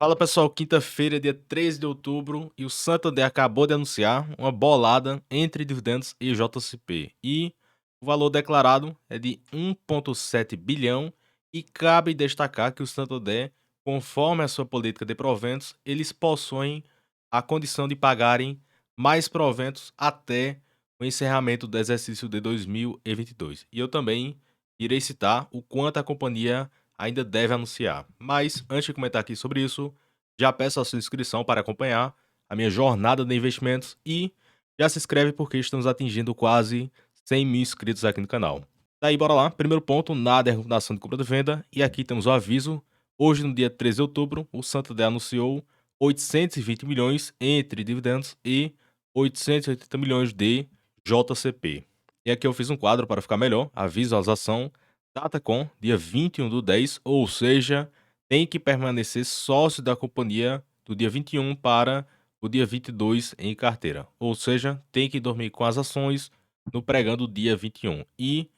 Fala pessoal, quinta-feira, dia 13 de outubro, e o Santander acabou de anunciar uma bolada entre dividendos e JCP. E o valor declarado é de 1,7 bilhão. E cabe destacar que o Santander, conforme a sua política de proventos, eles possuem a condição de pagarem mais proventos até o encerramento do exercício de 2022. E eu também irei citar o quanto a companhia ainda deve anunciar. Mas, antes de comentar aqui sobre isso, já peço a sua inscrição para acompanhar a minha jornada de investimentos e já se inscreve porque estamos atingindo quase 100 mil inscritos aqui no canal. Daí, bora lá. Primeiro ponto, nada é recomendação de compra e venda. E aqui temos o aviso. Hoje, no dia 13 de outubro, o Santander anunciou 820 milhões entre dividendos e 880 milhões de JCP. E aqui eu fiz um quadro para ficar melhor. A visualização. Data com dia 21/10, ou seja, tem que permanecer sócio da companhia do dia 21 para o dia 22 em carteira. Ou seja, tem que dormir com as ações no pregão do dia 21. E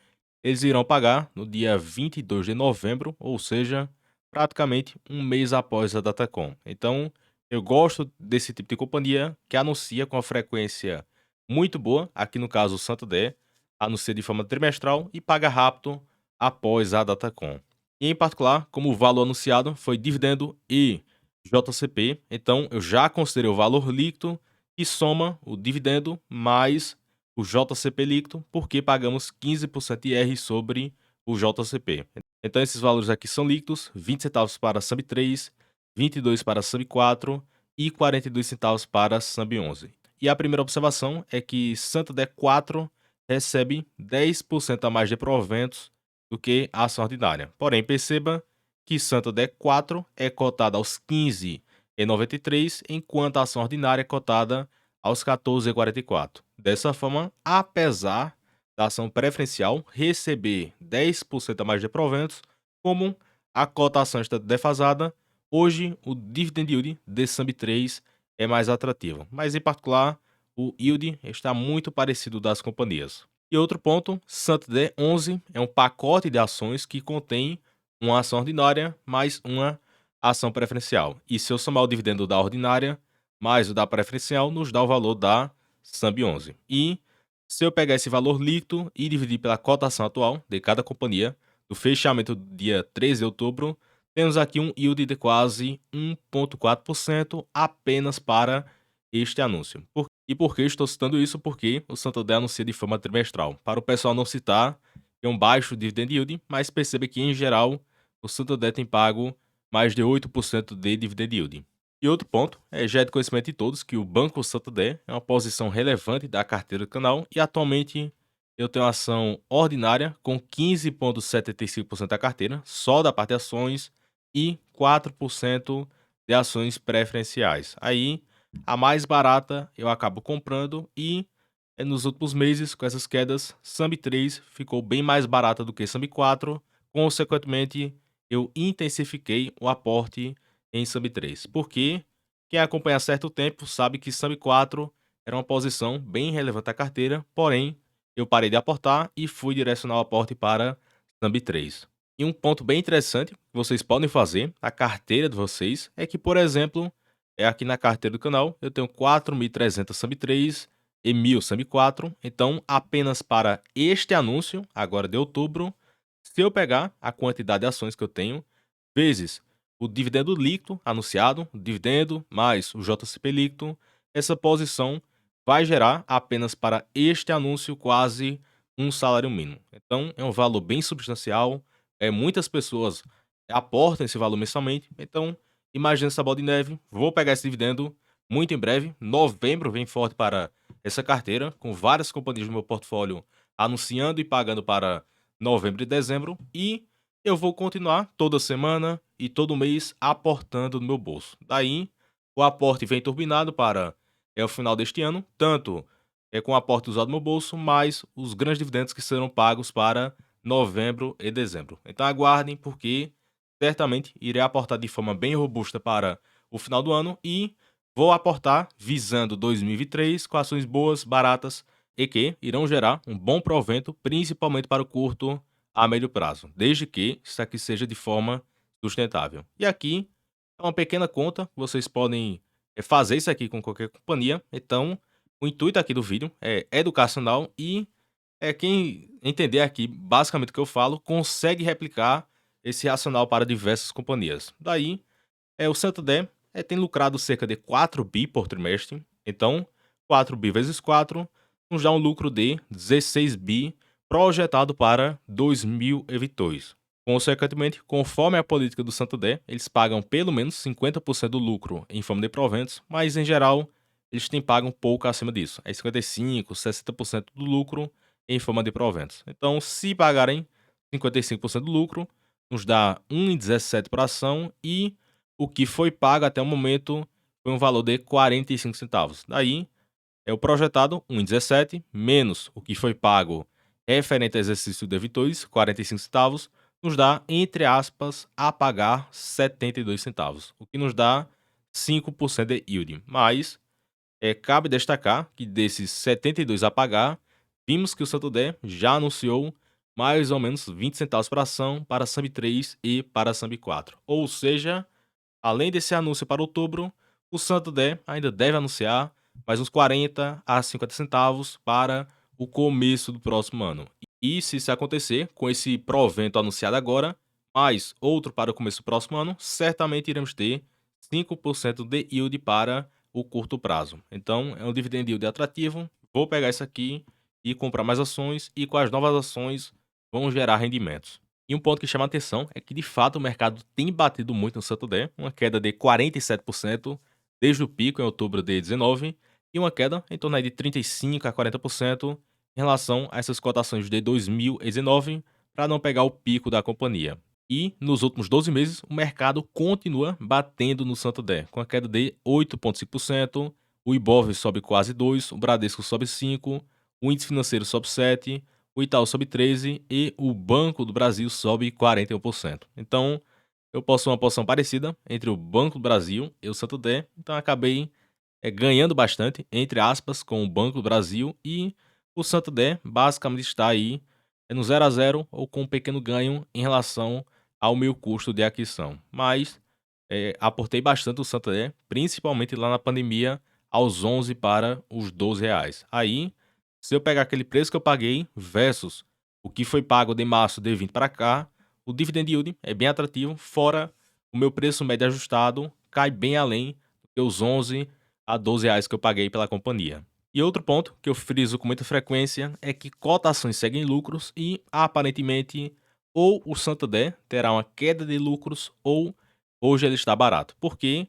eles irão pagar no dia 22 de novembro, ou seja, praticamente um mês após a Datacom. Então, eu gosto desse tipo de companhia que anuncia com a frequência muito boa, aqui no caso o Santander, anuncia de forma trimestral e paga rápido após a Datacom. E em particular, como o valor anunciado foi dividendo e JCP, então eu já considerei o valor líquido que soma o dividendo mais o JCP líquido, porque pagamos 15% de IR sobre o JCP. Então esses valores aqui são líquidos: 20 centavos para SAMB 3, 22 para SAMB 4 e 42 centavos para SAMB 11. E a primeira observação é que Santander 4 recebe 10% a mais de proventos do que a ação ordinária. Porém, perceba que Santander 4 é cotada aos 15,93, enquanto a ação ordinária é cotada aos 14,44. Dessa forma, apesar da ação preferencial receber 10% a mais de proventos, como a cotação está defasada, hoje o dividend yield de SAMB3 é mais atrativo, mas em particular o yield está muito parecido das companhias. E outro ponto, Santander 11 é um pacote de ações que contém uma ação ordinária mais uma ação preferencial. E se eu somar o dividendo da ordinária mais o da preferencial, nos dá o valor da SAMB 11. E se eu pegar esse valor líquido e dividir pela cotação atual de cada companhia, do fechamento do dia 13 de outubro, temos aqui um yield de quase 1,4% apenas para este anúncio. E por que estou citando isso? Porque o Santander anuncia de forma trimestral. Para o pessoal não citar, é um baixo dividend yield, mas perceba que, em geral, o Santander tem pago mais de 8% de dividend yield. E outro ponto, já é de conhecimento de todos que o Banco Santander é uma posição relevante da carteira do canal e atualmente eu tenho ação ordinária com 15,75% da carteira, só da parte de ações, e 4% de ações preferenciais. Aí, a mais barata eu acabo comprando e nos últimos meses, com essas quedas, SAMB 3 ficou bem mais barata do que SAMB 4, consequentemente eu intensifiquei o aporte em SAMB 3, porque quem acompanha há certo tempo sabe que SAMB 4 era uma posição bem relevante da carteira, porém eu parei de aportar e fui direcionar o aporte para SAMB 3. E um ponto bem interessante que vocês podem fazer na carteira de vocês é que, por exemplo, aqui na carteira do canal eu tenho 4.300 SAMB 3 e 1.000 SAMB 4, então apenas para este anúncio, agora de outubro, se eu pegar a quantidade de ações que eu tenho, vezes o dividendo líquido anunciado, o dividendo mais o JCP líquido, essa posição vai gerar apenas para este anúncio quase um salário mínimo. Então é um valor bem substancial, muitas pessoas aportam esse valor mensalmente, então imagina essa bola de neve, vou pegar esse dividendo muito em breve, novembro vem forte para essa carteira, com várias companhias do meu portfólio anunciando e pagando para novembro e dezembro, e eu vou continuar toda semana e todo mês aportando no meu bolso. Daí, o aporte vem turbinado para o final deste ano, tanto com o aporte usado no meu bolso, mais os grandes dividendos que serão pagos para novembro e dezembro. Então aguardem, porque certamente irei aportar de forma bem robusta para o final do ano e vou aportar visando 2023 com ações boas, baratas e que irão gerar um bom provento, principalmente para o curto a médio prazo, desde que isso aqui seja de forma sustentável. E aqui É uma pequena conta, vocês podem fazer isso aqui com qualquer companhia. Então, o intuito aqui do vídeo é educacional e quem entender aqui basicamente o que eu falo consegue replicar esse racional para diversas companhias. Daí, o Santander tem lucrado cerca de 4 bi por trimestre. Então, 4 bi vezes 4 nos dá um lucro de 16 bi projetado para 2022. Consequentemente, conforme a política do Santander, eles pagam pelo menos 50% do lucro em forma de proventos, mas em geral eles têm pago um pouco acima disso. É 55, 60% do lucro em forma de proventos. Então, se pagarem 55% do lucro, nos dá 1,17 por ação e o que foi pago até o momento foi um valor de 45 centavos. Daí, é o projetado 1,17 menos o que foi pago referente ao exercício debitórios, 45 centavos, nos dá, entre aspas, a pagar 72 centavos, o que nos dá 5% de yield. Mas cabe destacar que desses 72 a pagar, vimos que o Santander já anunciou mais ou menos 20 centavos por ação para a SAMB 3 e para a SAMB 4. Ou seja, além desse anúncio para outubro, o Santander ainda deve anunciar mais uns 40 a 50 centavos para o começo do próximo ano. E se isso acontecer, com esse provento anunciado agora, mais outro para o começo do próximo ano, certamente iremos ter 5% de yield para o curto prazo. Então, é um dividend yield atrativo. Vou pegar isso aqui e comprar mais ações, e com as novas ações vão gerar rendimentos. E um ponto que chama a atenção é que, de fato, o mercado tem batido muito no Santander, uma queda de 47% desde o pico em outubro de 19 e uma queda em torno aí de 35 a 40% em relação a essas cotações de 2019, para não pegar o pico da companhia. E nos últimos 12 meses, o mercado continua batendo no Santander, com a queda de 8,5%, o Ibov sobe quase 2%, o Bradesco sobe 5%, o índice financeiro sobe 7%, o Itaú sobe 13% e o Banco do Brasil sobe 41%. Então, eu possuo uma posição parecida entre o Banco do Brasil e o Santander, então acabei ganhando bastante, entre aspas, com o Banco do Brasil, e o Santander basicamente está aí no 0 a 0 ou com um pequeno ganho em relação ao meu custo de aquisição. Mas aportei bastante o Santander, principalmente lá na pandemia, aos 11 para os 12 reais. Aí, se eu pegar aquele preço que eu paguei versus o que foi pago de março de 20 para cá, o dividend yield é bem atrativo, fora o meu preço médio ajustado cai bem além do que os 11 a 12 reais que eu paguei pela companhia. E outro ponto que eu friso com muita frequência é que cotações seguem lucros e, aparentemente, ou o Santander terá uma queda de lucros ou hoje ele está barato. Porque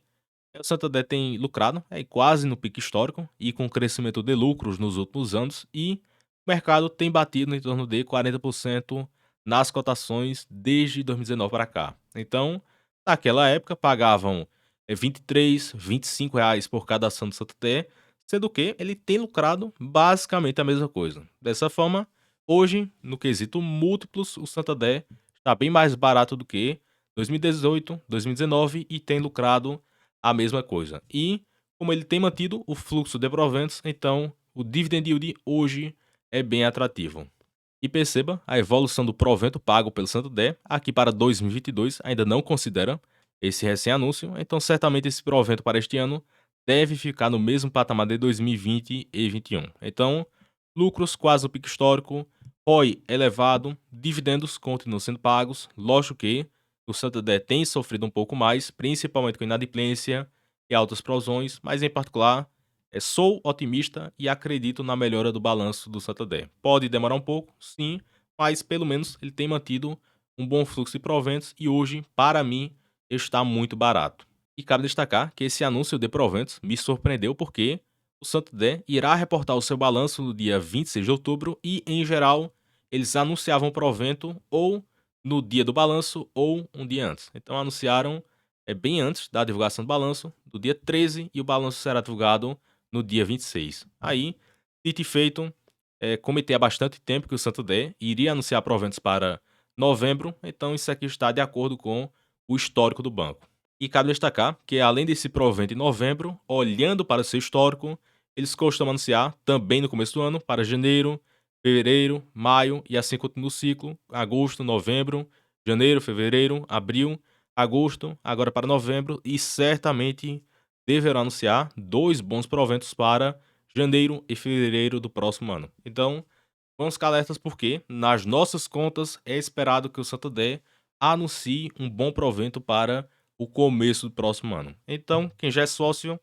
o Santander tem lucrado quase no pico histórico e com crescimento de lucros nos últimos anos, e o mercado tem batido em torno de 40% nas cotações desde 2019 para cá. Então, naquela época pagavam 23, 25 reais por cada ação do Santander, sendo que ele tem lucrado basicamente a mesma coisa. Dessa forma, hoje, no quesito múltiplos, o Santander está bem mais barato do que 2018, 2019 e tem lucrado a mesma coisa. E, como ele tem mantido o fluxo de proventos, então o dividend yield hoje é bem atrativo. E perceba a evolução do provento pago pelo Santander aqui para 2022 ainda não considera esse recém-anúncio, então certamente esse provento para este ano deve ficar no mesmo patamar de 2020 e 2021. Então, lucros quase no pico histórico, ROI elevado, dividendos continuam sendo pagos, lógico que o Santander tem sofrido um pouco mais, principalmente com inadimplência e altas provões, mas em particular sou otimista e acredito na melhora do balanço do Santander. Pode demorar um pouco, sim, mas pelo menos ele tem mantido um bom fluxo de proventos e hoje, para mim, está muito barato. E cabe destacar que esse anúncio de proventos me surpreendeu porque o Santander irá reportar o seu balanço no dia 26 de outubro e, em geral, eles anunciavam o provento ou no dia do balanço ou um dia antes. Então anunciaram bem antes da divulgação do balanço, do dia 13, e o balanço será divulgado no dia 26. Aí, dito e feito, comentei há bastante tempo que o Santander iria anunciar proventos para novembro, então isso aqui está de acordo com o histórico do banco. E cabe destacar que, além desse provento em novembro, olhando para o seu histórico, eles costumam anunciar também no começo do ano para janeiro, fevereiro, maio e assim continua o ciclo, agosto, novembro, janeiro, fevereiro, abril, agosto, agora para novembro, e certamente deverá anunciar 2 bons proventos para janeiro e fevereiro do próximo ano. Então, vamos ficar alertas porque, nas nossas contas, é esperado que o Santander anuncie um bom provento para o começo do próximo ano. Então, quem já é sócio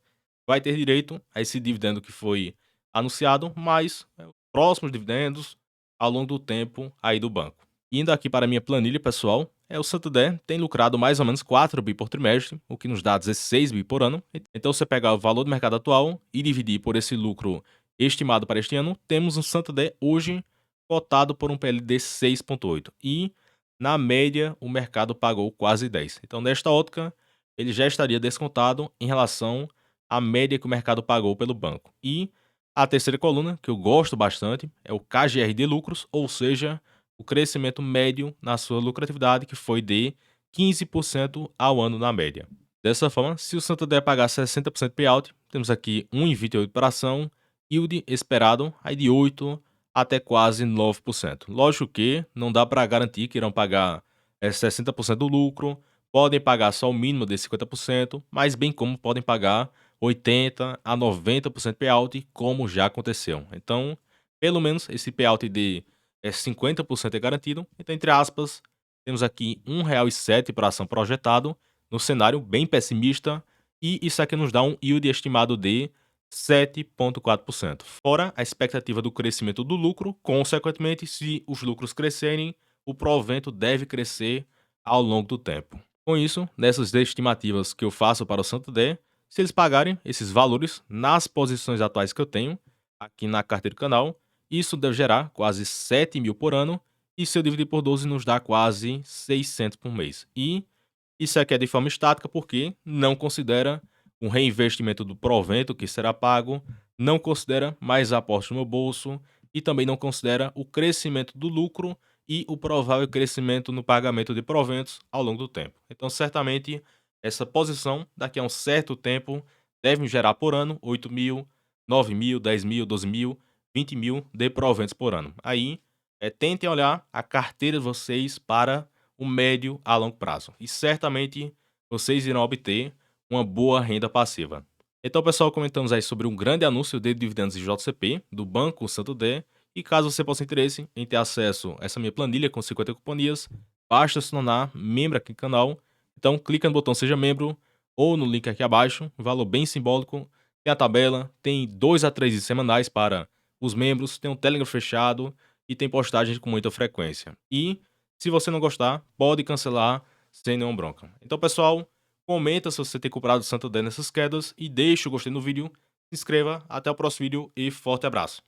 vai ter direito a esse dividendo que foi anunciado, mais os próximos dividendos ao longo do tempo aí do banco. Indo aqui para a minha planilha pessoal, o Santander tem lucrado mais ou menos 4 bi por trimestre, o que nos dá 16 bi por ano. Então, você pegar o valor do mercado atual e dividir por esse lucro estimado para este ano, temos um Santander hoje cotado por um PL de 6,8 e, na média, o mercado pagou quase 10. Então, nesta ótica, ele já estaria descontado em relação à média que o mercado pagou pelo banco. E a terceira coluna, que eu gosto bastante, é o KGR de lucros, ou seja, o crescimento médio na sua lucratividade, que foi de 15% ao ano na média. Dessa forma, se o Santander pagar 60% payout, temos aqui 1,28 por ação, yield esperado aí de 8 até quase 9%. Lógico que não dá para garantir que irão pagar 60% do lucro, podem pagar só o mínimo de 50%, mas bem como podem pagar 80 a 90% payout, como já aconteceu. Então, pelo menos esse payout de 50% é garantido. Então, entre aspas, temos aqui R$ 1,07 por ação projetado, no cenário bem pessimista, e isso aqui nos dá um yield estimado de 7,4%. Fora a expectativa do crescimento do lucro, consequentemente, se os lucros crescerem, o provento deve crescer ao longo do tempo. Com isso, nessas estimativas que eu faço para o Santander, se eles pagarem esses valores nas posições atuais que eu tenho aqui na carteira do canal, isso deve gerar quase 7 mil por ano, e se eu dividir por 12 nos dá quase 600 por mês. E isso aqui é de forma estática porque não considera um reinvestimento do provento que será pago, não considera mais aporte no meu bolso e também não considera o crescimento do lucro e o provável crescimento no pagamento de proventos ao longo do tempo. Então, certamente, essa posição, daqui a um certo tempo, deve me gerar por ano 8 mil, 9 mil, 10 mil, 12 mil, 20 mil de proventos por ano. Aí, tentem olhar a carteira de vocês para o médio a longo prazo. E certamente vocês irão obter uma boa renda passiva. Então, pessoal, comentamos aí sobre um grande anúncio de dividendos de JCP do Banco Santander. E caso você possa ter interesse em ter acesso a essa minha planilha com 50 companhias, basta se tornar membro aqui do canal. Então, clica no botão Seja Membro ou no link aqui abaixo, um valor bem simbólico. Tem a tabela, tem 2 a 3 semanais para os membros, tem um Telegram fechado e tem postagens com muita frequência. E se você não gostar, pode cancelar sem nenhuma bronca. Então, pessoal, comenta se você tem comprado o Santander nessas quedas e deixa o gostei no vídeo, se inscreva, até o próximo vídeo e forte abraço.